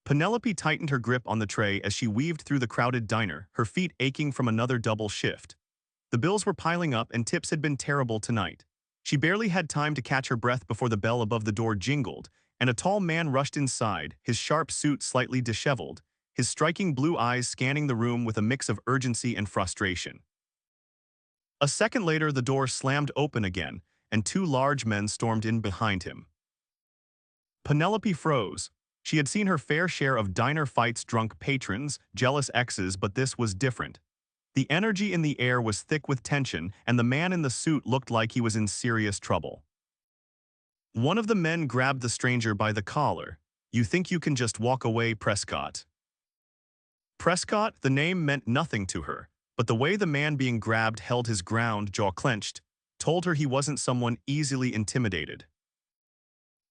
Penelope tightened her grip on the tray as she weaved through the crowded diner, her feet aching from another double shift. The bills were piling up and tips had been terrible tonight. She barely had time to catch her breath before the bell above the door jingled, and a tall man rushed inside, his sharp suit slightly disheveled, his striking blue eyes scanning the room with a mix of urgency and frustration. A second later, the door slammed open again, and two large men stormed in behind him. Penelope froze. She had seen her fair share of diner fights, drunk patrons, jealous exes, but this was different. The energy in the air was thick with tension, and the man in the suit looked like he was in serious trouble. One of the men grabbed the stranger by the collar. "You think you can just walk away, Prescott?" Prescott, the name meant nothing to her, but the way the man being grabbed held his ground, jaw clenched, told her he wasn't someone easily intimidated.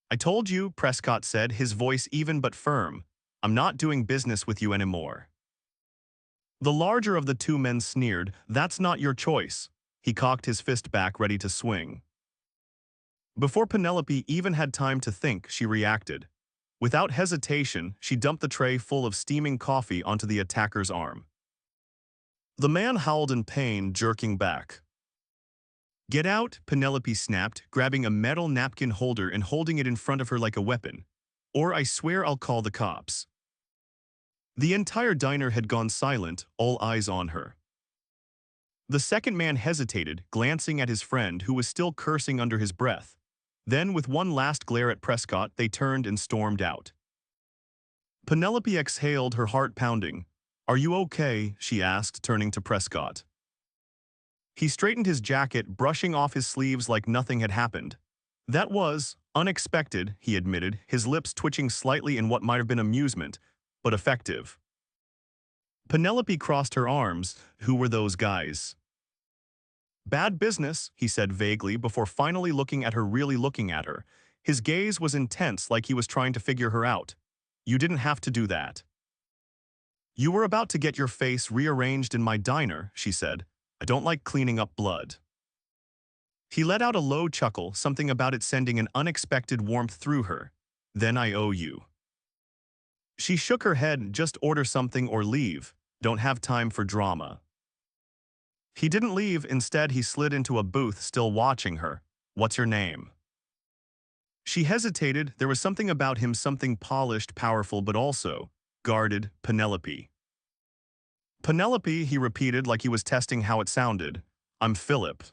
"I told you," Prescott said, his voice even but firm. "I'm not doing business with you anymore." The larger of the two men sneered. "That's not your choice." He cocked his fist back, ready to swing. Before Penelope even had time to think, she reacted. Without hesitation, she dumped the tray full of steaming coffee onto the attacker's arm. The man howled in pain, jerking back. "Get out," Penelope snapped, grabbing a metal napkin holder and holding it in front of her like a weapon. "Or I swear I'll call the cops." The entire diner had gone silent, all eyes on her. The second man hesitated, glancing at his friend who was still cursing under his breath. Then, with one last glare at Prescott, they turned and stormed out. Penelope exhaled, her heart pounding. "Are you okay?" she asked, turning to Prescott. He straightened his jacket, brushing off his sleeves like nothing had happened. "That was unexpected," he admitted, his lips twitching slightly in what might have been amusement, but effective. Penelope crossed her arms. "Who were those guys?" "Bad business," he said vaguely before finally looking at her, really looking at her. His gaze was intense, like he was trying to figure her out. "You didn't have to do that." "You were about to get your face rearranged in my diner," she said. "I don't like cleaning up blood." He let out a low chuckle, something about it sending an unexpected warmth through her. "Then I owe you." She shook her head. "Just order something or leave. Don't have time for drama." He didn't leave. Instead, he slid into a booth, still watching her. "What's your name?" She hesitated. There was something about him, something polished, powerful, but also guarded. "Penelope." "Penelope," he repeated like he was testing how it sounded. "I'm Philip."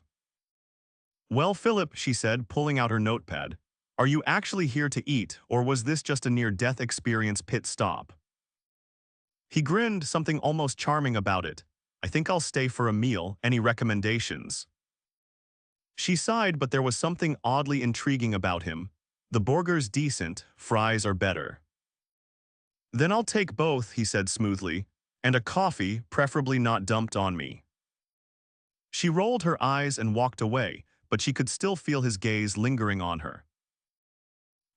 "Well, Philip," she said, pulling out her notepad. "Are you actually here to eat, or was this just a near-death experience pit stop?" He grinned, something almost charming about it. "I think I'll stay for a meal. Any recommendations?" She sighed, but there was something oddly intriguing about him. "The burger's decent, fries are better." "Then I'll take both," he said smoothly. "And a coffee, preferably not dumped on me." She rolled her eyes and walked away, but she could still feel his gaze lingering on her.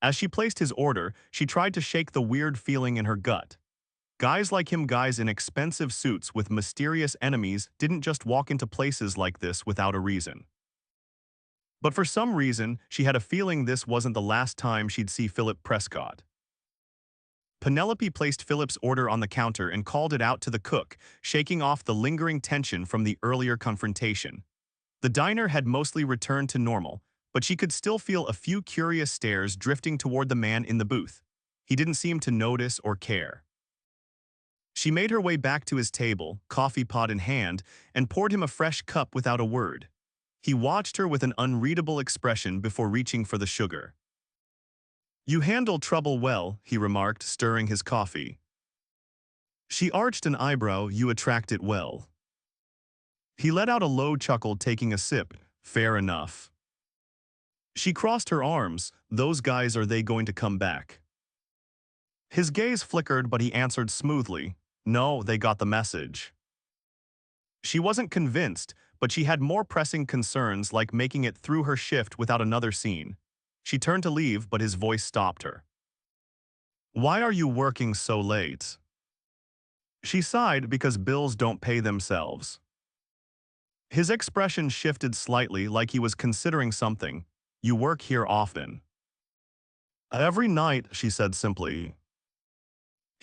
As she placed his order, she tried to shake the weird feeling in her gut. Guys like him, guys in expensive suits with mysterious enemies, didn't just walk into places like this without a reason. But for some reason, she had a feeling this wasn't the last time she'd see Philip Prescott. Penelope placed Philip's order on the counter and called it out to the cook, shaking off the lingering tension from the earlier confrontation. The diner had mostly returned to normal, but she could still feel a few curious stares drifting toward the man in the booth. He didn't seem to notice or care. She made her way back to his table, coffee pot in hand, and poured him a fresh cup without a word. He watched her with an unreadable expression before reaching for the sugar. "You handle trouble well," he remarked, stirring his coffee. She arched an eyebrow. "You attract it well." He let out a low chuckle, taking a sip. "Fair enough." She crossed her arms. "Those guys, are they going to come back?" His gaze flickered, but he answered smoothly. "No, they got the message." She wasn't convinced, but she had more pressing concerns, like making it through her shift without another scene. She turned to leave, but his voice stopped her. "Why are you working so late?" She sighed. "Because bills don't pay themselves." His expression shifted slightly, like he was considering something. "You work here often?" "Every night," she said simply.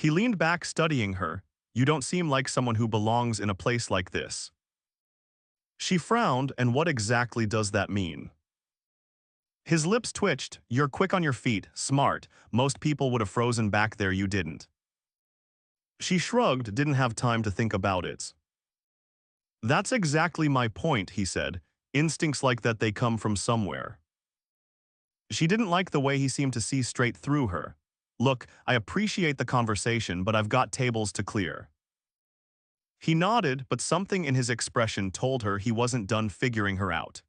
He leaned back, studying her. You don't seem like someone who belongs in a place like this. She frowned, and what exactly does that mean? His lips twitched. You're quick on your feet, smart. Most people would have frozen back there, you didn't. She shrugged, didn't have time to think about it. That's exactly my point, he said. Instincts like that, they come from somewhere. She didn't like the way he seemed to see straight through her. Look, I appreciate the conversation, but I've got tables to clear. He nodded, but something in his expression told her he wasn't done figuring her out.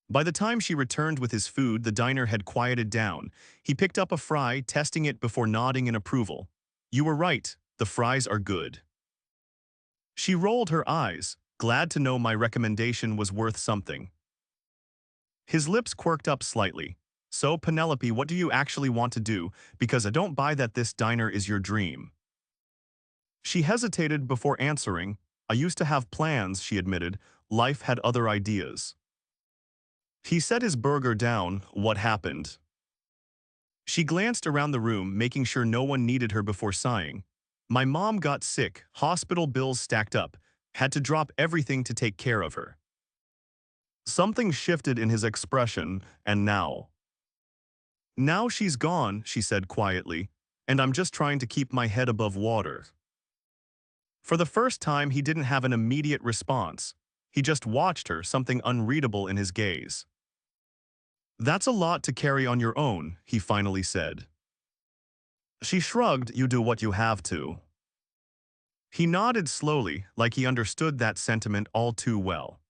By the time she returned with his food, the diner had quieted down. He picked up a fry, testing it before nodding in approval. You were right, the fries are good. She rolled her eyes, glad to know my recommendation was worth something. His lips quirked up slightly. So, Penelope, what do you actually want to do? Because I don't buy that this diner is your dream. She hesitated before answering. I used to have plans, she admitted. Life had other ideas. He set his burger down. What happened? She glanced around the room, making sure no one needed her before sighing. My mom got sick, hospital bills stacked up, had to drop everything to take care of her. Something shifted in his expression, and now. Now she's gone, she said quietly, and I'm just trying to keep my head above water. For the first time, he didn't have an immediate response. He just watched her, something unreadable in his gaze. That's a lot to carry on your own, he finally said. She shrugged, you do what you have to. He nodded slowly, like he understood that sentiment all too well.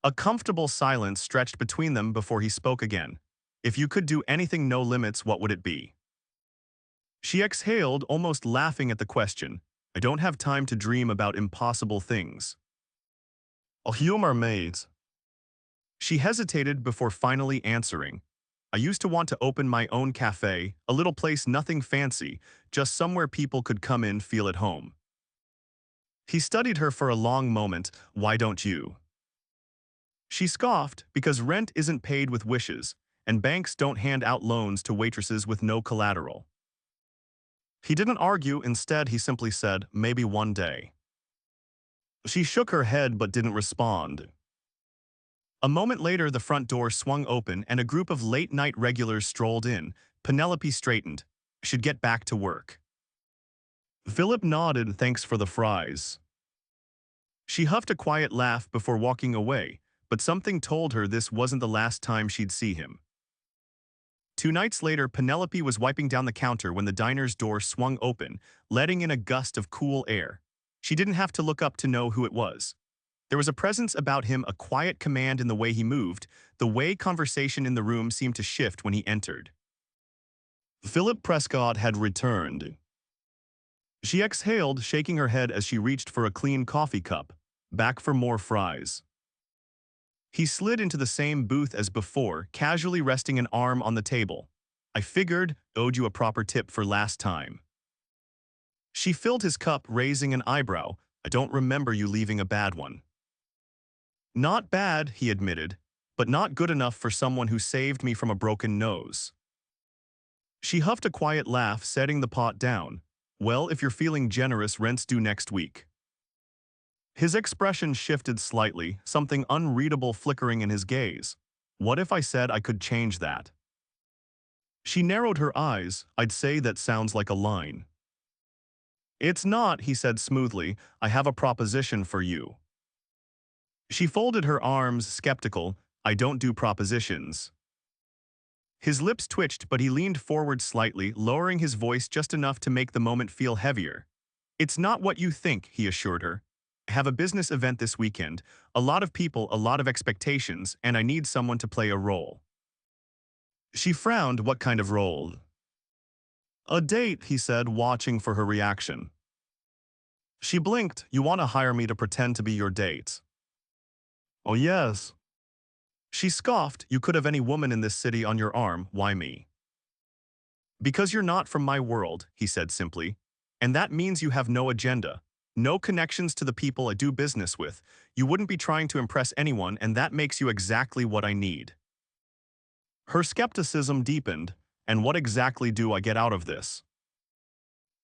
A comfortable silence stretched between them before he spoke again. If you could do anything, no limits, what would it be? She exhaled, almost laughing at the question. I don't have time to dream about impossible things. A humor, mate. She hesitated before finally answering. I used to want to open my own café, a little place, nothing fancy, just somewhere people could come in, feel at home. He studied her for a long moment. Why don't you? She scoffed, because rent isn't paid with wishes, and banks don't hand out loans to waitresses with no collateral. He didn't argue, instead he simply said, maybe one day. She shook her head but didn't respond. A moment later, the front door swung open and a group of late-night regulars strolled in. Penelope straightened. Should get back to work. Philip nodded, thanks for the fries. She huffed a quiet laugh before walking away, but something told her this wasn't the last time she'd see him. 2 nights later, Penelope was wiping down the counter when the diner's door swung open, letting in a gust of cool air. She didn't have to look up to know who it was. There was a presence about him, a quiet command in the way he moved, the way conversation in the room seemed to shift when he entered. Philip Prescott had returned. She exhaled, shaking her head as she reached for a clean coffee cup. Back for more fries. He slid into the same booth as before, casually resting an arm on the table. I figured, owed you a proper tip for last time. She filled his cup, raising an eyebrow. I don't remember you leaving a bad one. Not bad, he admitted, but not good enough for someone who saved me from a broken nose. She huffed a quiet laugh, setting the pot down. Well, if you're feeling generous, rent's due next week. His expression shifted slightly, something unreadable flickering in his gaze. What if I said I could change that? She narrowed her eyes. I'd say that sounds like a line. It's not, he said smoothly. I have a proposition for you. She folded her arms, skeptical. I don't do propositions. His lips twitched, but he leaned forward slightly, lowering his voice just enough to make the moment feel heavier. It's not what you think, he assured her. I have a business event this weekend, a lot of people, a lot of expectations, and I need someone to play a role. She frowned. What kind of role? A date, he said, watching for her reaction. She blinked. You want to hire me to pretend to be your date? Oh yes. She scoffed. You could have any woman in this city on your arm. Why me? Because you're not from my world, he said simply. And that means you have no agenda. No connections to the people I do business with. You wouldn't be trying to impress anyone, and that makes you exactly what I need. Her skepticism deepened. And what exactly do I get out of this?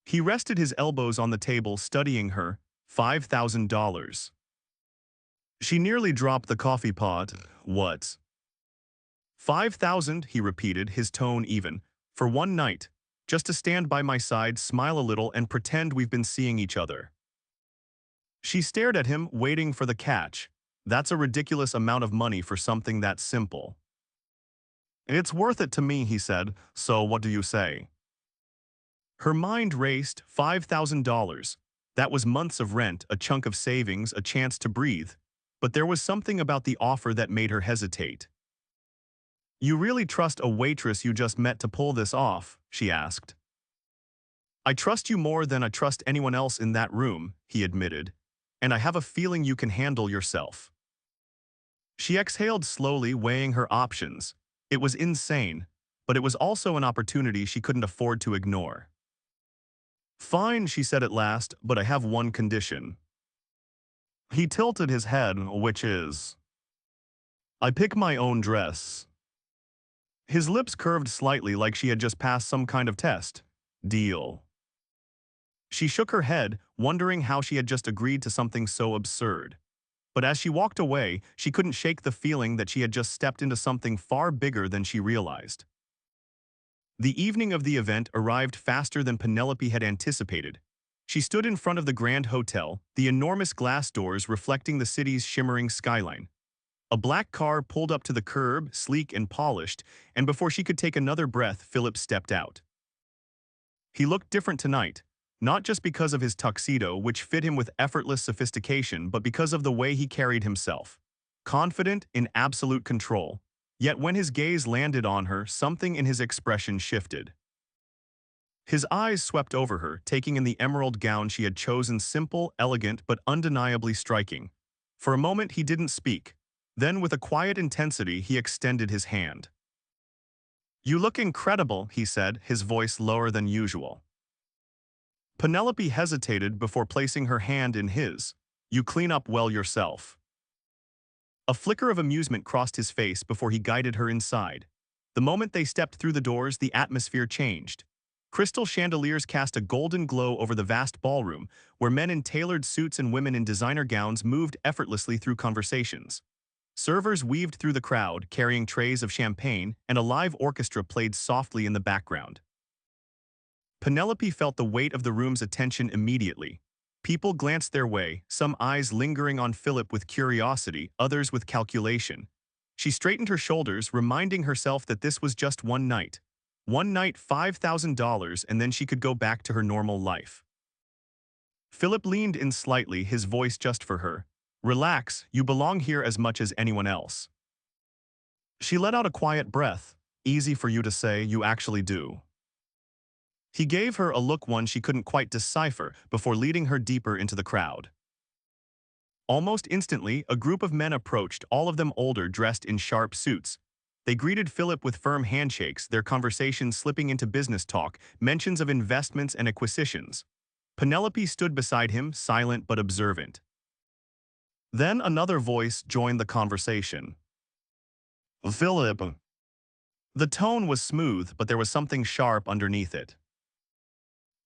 He rested his elbows on the table, studying her. $5,000. She nearly dropped the coffee pot. What? 5,000, he repeated, his tone even. For one night. Just to stand by my side, smile a little, and pretend we've been seeing each other. She stared at him, waiting for the catch. That's a ridiculous amount of money for something that simple. It's worth it to me, he said, so what do you say? Her mind raced. $5,000. That was months of rent, a chunk of savings, a chance to breathe. But there was something about the offer that made her hesitate. You really trust a waitress you just met to pull this off? She asked. I trust you more than I trust anyone else in that room, he admitted. And I have a feeling you can handle yourself. She exhaled slowly, weighing her options. It was insane, but it was also an opportunity she couldn't afford to ignore. Fine, she said at last, but I have one condition. He tilted his head, which is, I pick my own dress. His lips curved slightly like she had just passed some kind of test. Deal. She shook her head, wondering how she had just agreed to something so absurd. But as she walked away, she couldn't shake the feeling that she had just stepped into something far bigger than she realized. The evening of the event arrived faster than Penelope had anticipated. She stood in front of the Grand Hotel, the enormous glass doors reflecting the city's shimmering skyline. A black car pulled up to the curb, sleek and polished, and before she could take another breath, Philip stepped out. He looked different tonight, not just because of his tuxedo, which fit him with effortless sophistication, but because of the way he carried himself. Confident, in absolute control. Yet when his gaze landed on her, something in his expression shifted. His eyes swept over her, taking in the emerald gown she had chosen, simple, elegant, but undeniably striking. For a moment he didn't speak. Then, with a quiet intensity, he extended his hand. You look incredible, he said, his voice lower than usual. Penelope hesitated before placing her hand in his. You clean up well yourself. A flicker of amusement crossed his face before he guided her inside. The moment they stepped through the doors, the atmosphere changed. Crystal chandeliers cast a golden glow over the vast ballroom, where men in tailored suits and women in designer gowns moved effortlessly through conversations. Servers weaved through the crowd, carrying trays of champagne, and a live orchestra played softly in the background. Penelope felt the weight of the room's attention immediately. People glanced their way, some eyes lingering on Philip with curiosity, others with calculation. She straightened her shoulders, reminding herself that this was just one night. One night, $5,000, and then she could go back to her normal life. Philip leaned in slightly, his voice just for her. Relax, you belong here as much as anyone else. She let out a quiet breath. Easy for you to say, you actually do. He gave her a look, one she couldn't quite decipher, before leading her deeper into the crowd. Almost instantly, a group of men approached, all of them older, dressed in sharp suits. They greeted Philip with firm handshakes, their conversations slipping into business talk, mentions of investments and acquisitions. Penelope stood beside him, silent but observant. Then another voice joined the conversation. Philip. The tone was smooth, but there was something sharp underneath it.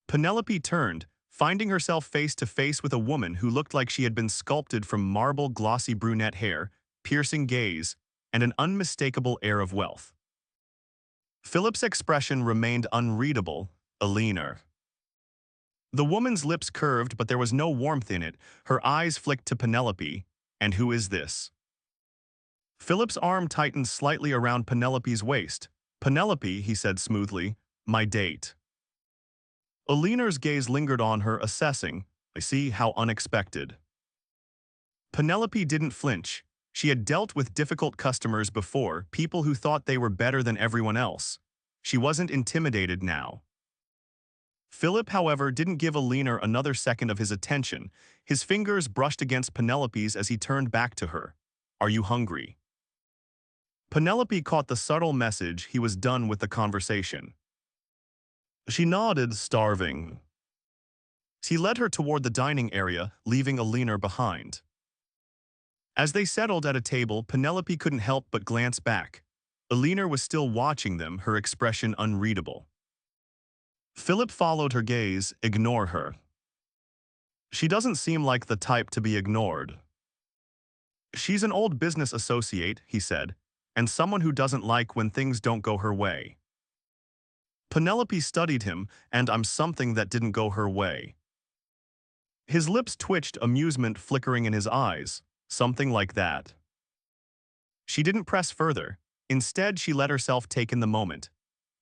Penelope turned, finding herself face to face with a woman who looked like she had been sculpted from marble, glossy brunette hair, piercing gaze, and an unmistakable air of wealth. Philip's expression remained unreadable. Billionaire. The woman's lips curved, but there was no warmth in it. Her eyes flicked to Penelope. And who is this? Philip's arm tightened slightly around Penelope's waist. Penelope, he said smoothly, my date. Billionaire's gaze lingered on her, assessing. I see, how unexpected. Penelope didn't flinch. She had dealt with difficult customers before, people who thought they were better than everyone else. She wasn't intimidated now. Philip, however, didn't give Billionaire another second of his attention. His fingers brushed against Penelope's as he turned back to her. Are you hungry? Penelope caught the subtle message. He was done with the conversation. She nodded, starving. He led her toward the dining area, leaving Billionaire behind. As they settled at a table, Penelope couldn't help but glance back. Billionaire was still watching them, her expression unreadable. Philip followed her gaze. Ignore her. She doesn't seem like the type to be ignored. She's an old business associate, he said, and someone who doesn't like when things don't go her way. Penelope studied him, and I'm something that didn't go her way. His lips twitched, amusement flickering in his eyes, something like that. She didn't press further. Instead, she let herself take in the moment.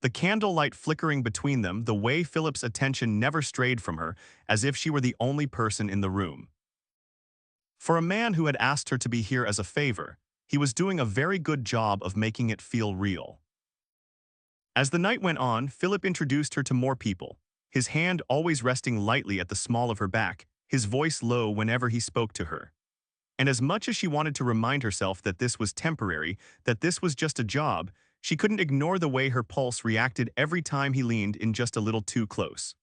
The candlelight flickering between them, the way Philip's attention never strayed from her, as if she were the only person in the room. For a man who had asked her to be here as a favor, he was doing a very good job of making it feel real. As the night went on, Philip introduced her to more people, his hand always resting lightly at the small of her back, his voice low whenever he spoke to her. And as much as she wanted to remind herself that this was temporary, that this was just a job, she couldn't ignore the way her pulse reacted every time he leaned in just a little too close.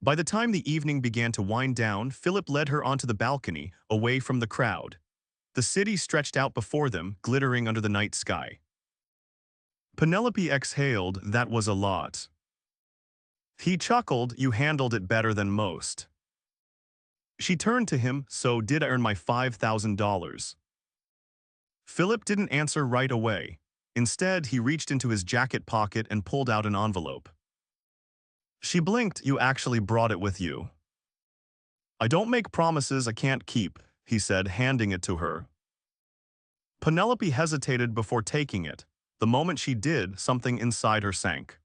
By the time the evening began to wind down, Philip led her onto the balcony, away from the crowd. The city stretched out before them, glittering under the night sky. Penelope exhaled. That was a lot. He chuckled. You handled it better than most. She turned to him. So did I earn my $5,000? Philip didn't answer right away. Instead, he reached into his jacket pocket and pulled out an envelope. She blinked. You actually brought it with you. I don't make promises I can't keep, he said, handing it to her. Penelope hesitated before taking it. The moment she did, something inside her sank.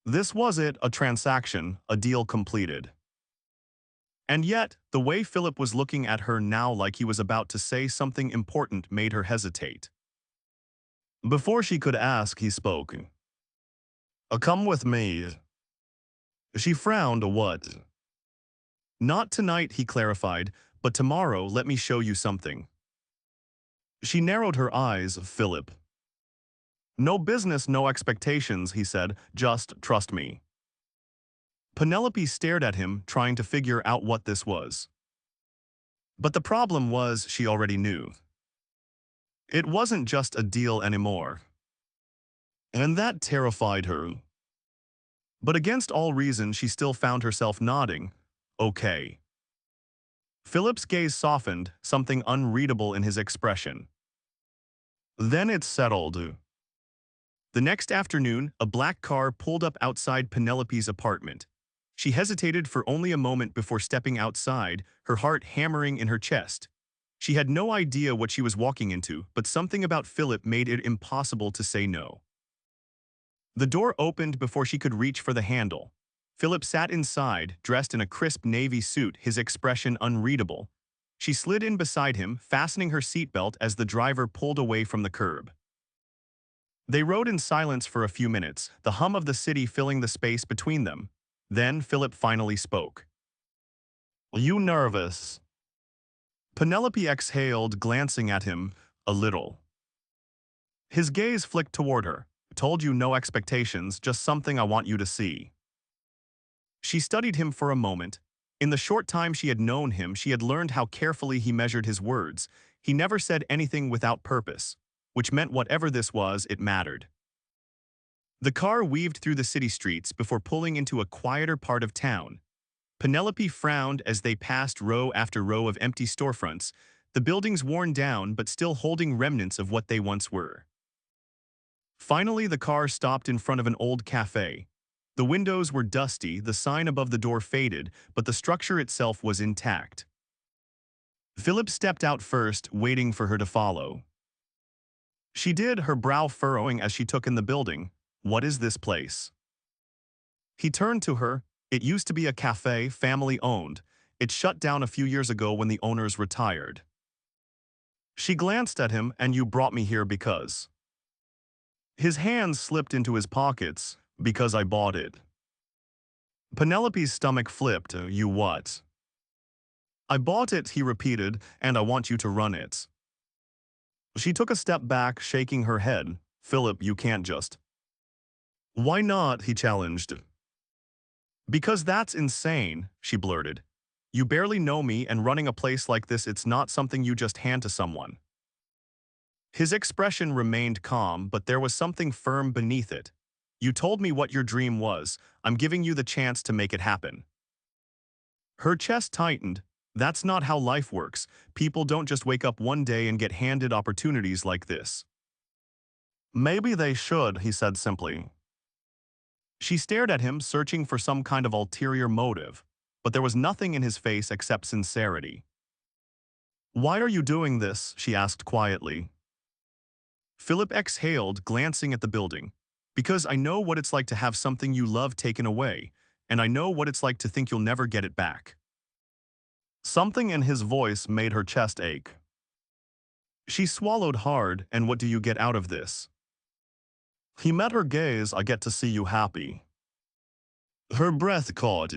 This was it, a transaction, a deal completed. And yet, the way Philip was looking at her now like he was about to say something important made her hesitate. Before she could ask, he spoke. Come with me. She frowned. What? Not tonight, he clarified, but tomorrow let me show you something. She narrowed her eyes. Philip. No business, no expectations, he said, just trust me. Penelope stared at him, trying to figure out what this was. But the problem was she already knew. It wasn't just a deal anymore. And that terrified her. But against all reason, she still found herself nodding. Okay. Philip's gaze softened, something unreadable in his expression. Then it's settled. The next afternoon, a black car pulled up outside Penelope's apartment. She hesitated for only a moment before stepping outside, her heart hammering in her chest. She had no idea what she was walking into, but something about Philip made it impossible to say no. The door opened before she could reach for the handle. Philip sat inside, dressed in a crisp navy suit, his expression unreadable. She slid in beside him, fastening her seatbelt as the driver pulled away from the curb. They rode in silence for a few minutes, the hum of the city filling the space between them. Then Philip finally spoke. You nervous? Penelope exhaled, glancing at him, a little. His gaze flicked toward her. Told you no expectations, just something I want you to see. She studied him for a moment. In the short time she had known him, she had learned how carefully he measured his words. He never said anything without purpose, which meant whatever this was, it mattered. The car weaved through the city streets before pulling into a quieter part of town. Penelope frowned as they passed row after row of empty storefronts, the buildings worn down but still holding remnants of what they once were. Finally, the car stopped in front of an old café. The windows were dusty, the sign above the door faded, but the structure itself was intact. Philip stepped out first, waiting for her to follow. She did, her brow furrowing as she took in the building. What is this place? He turned to her. It used to be a café, family-owned. It shut down a few years ago when the owners retired. She glanced at him. And you brought me here because... His hands slipped into his pockets. Because I bought it. Penelope's stomach flipped. You what? I bought it, he repeated, and I want you to run it. She took a step back, shaking her head. Philip, you can't just... Why not, he challenged. Because that's insane, she blurted. You barely know me, and running a place like this, it's not something you just hand to someone. His expression remained calm, but there was something firm beneath it. You told me what your dream was. I'm giving you the chance to make it happen. Her chest tightened. That's not how life works. People don't just wake up one day and get handed opportunities like this. Maybe they should, he said simply. She stared at him, searching for some kind of ulterior motive, but there was nothing in his face except sincerity. Why are you doing this? She asked quietly. Philip exhaled, glancing at the building. Because I know what it's like to have something you love taken away, and I know what it's like to think you'll never get it back. Something in his voice made her chest ache. She swallowed hard, and what do you get out of this? He met her gaze. I get to see you happy. Her breath caught.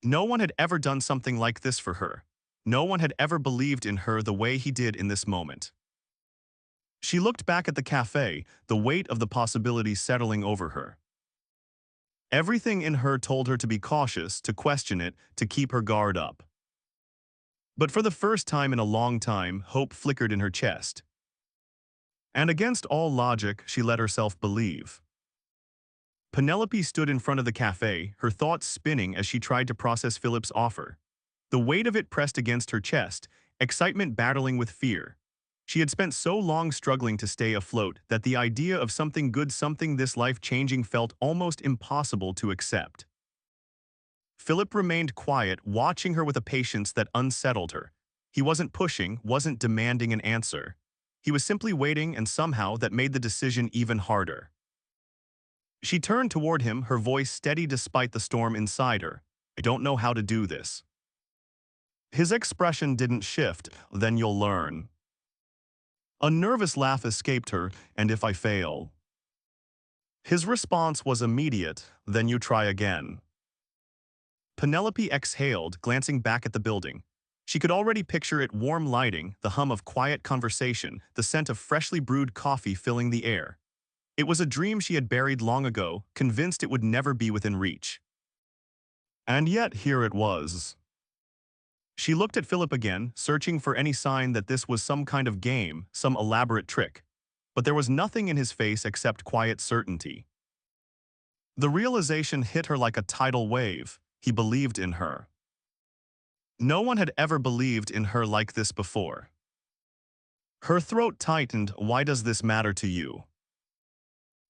No one had ever done something like this for her. No one had ever believed in her the way he did in this moment. She looked back at the cafe, the weight of the possibility settling over her. Everything in her told her to be cautious, to question it, to keep her guard up. But for the first time in a long time, hope flickered in her chest. And against all logic, she let herself believe. Penelope stood in front of the cafe, her thoughts spinning as she tried to process Philip's offer. The weight of it pressed against her chest, excitement battling with fear. She had spent so long struggling to stay afloat that the idea of something good, something this life-changing felt almost impossible to accept. Philip remained quiet, watching her with a patience that unsettled her. He wasn't pushing, wasn't demanding an answer. He was simply waiting, and somehow that made the decision even harder. She turned toward him, her voice steady despite the storm inside her. I don't know how to do this. His expression didn't shift. Then you'll learn. A nervous laugh escaped her. And if I fail? His response was immediate. Then you try again. Penelope exhaled, glancing back at the building. She could already picture it: warm lighting, the hum of quiet conversation, the scent of freshly brewed coffee filling the air. It was a dream she had buried long ago, convinced it would never be within reach. And yet here it was. She looked at Philip again, searching for any sign that this was some kind of game, some elaborate trick. But there was nothing in his face except quiet certainty. The realization hit her like a tidal wave. He believed in her. No one had ever believed in her like this before. Her throat tightened. Why does this matter to you?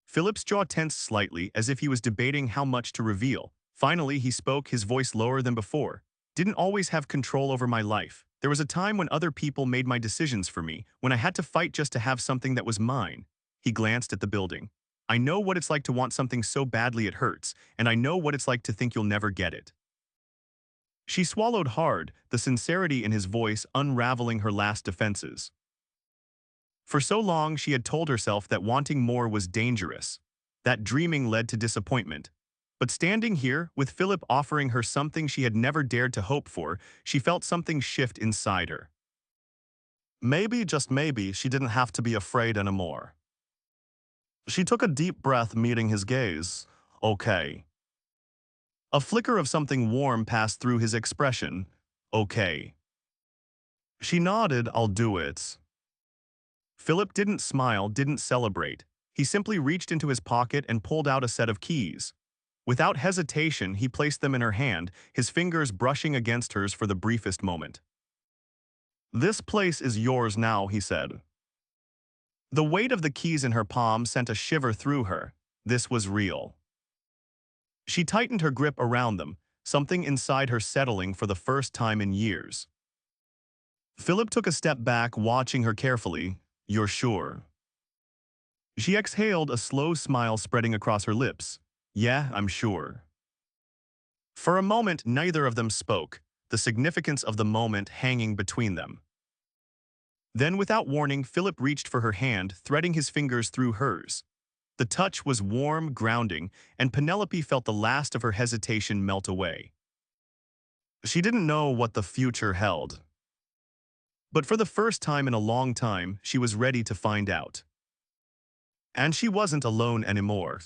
Philip's jaw tensed slightly, as if he was debating how much to reveal. Finally, he spoke, his voice lower than before. Didn't always have control over my life. There was a time when other people made my decisions for me, when I had to fight just to have something that was mine. He glanced at the building. I know what it's like to want something so badly it hurts, and I know what it's like to think you'll never get it. She swallowed hard, the sincerity in his voice unraveling her last defenses. For so long she had told herself that wanting more was dangerous, that dreaming led to disappointment. But standing here, with Philip offering her something she had never dared to hope for, she felt something shift inside her. Maybe, just maybe, she didn't have to be afraid anymore. She took a deep breath, meeting his gaze. Okay. A flicker of something warm passed through his expression. Okay. She nodded. I'll do it. Philip didn't smile, didn't celebrate. He simply reached into his pocket and pulled out a set of keys. Without hesitation, he placed them in her hand, his fingers brushing against hers for the briefest moment. This place is yours now, he said. The weight of the keys in her palm sent a shiver through her. This was real. She tightened her grip around them, something inside her settling for the first time in years. Philip took a step back, watching her carefully. You're sure? She exhaled, a slow smile spreading across her lips. Yeah, I'm sure. For a moment, neither of them spoke, the significance of the moment hanging between them. Then, without warning, Philip reached for her hand, threading his fingers through hers. The touch was warm, grounding, and Penelope felt the last of her hesitation melt away. She didn't know what the future held. But for the first time in a long time, she was ready to find out. And she wasn't alone anymore.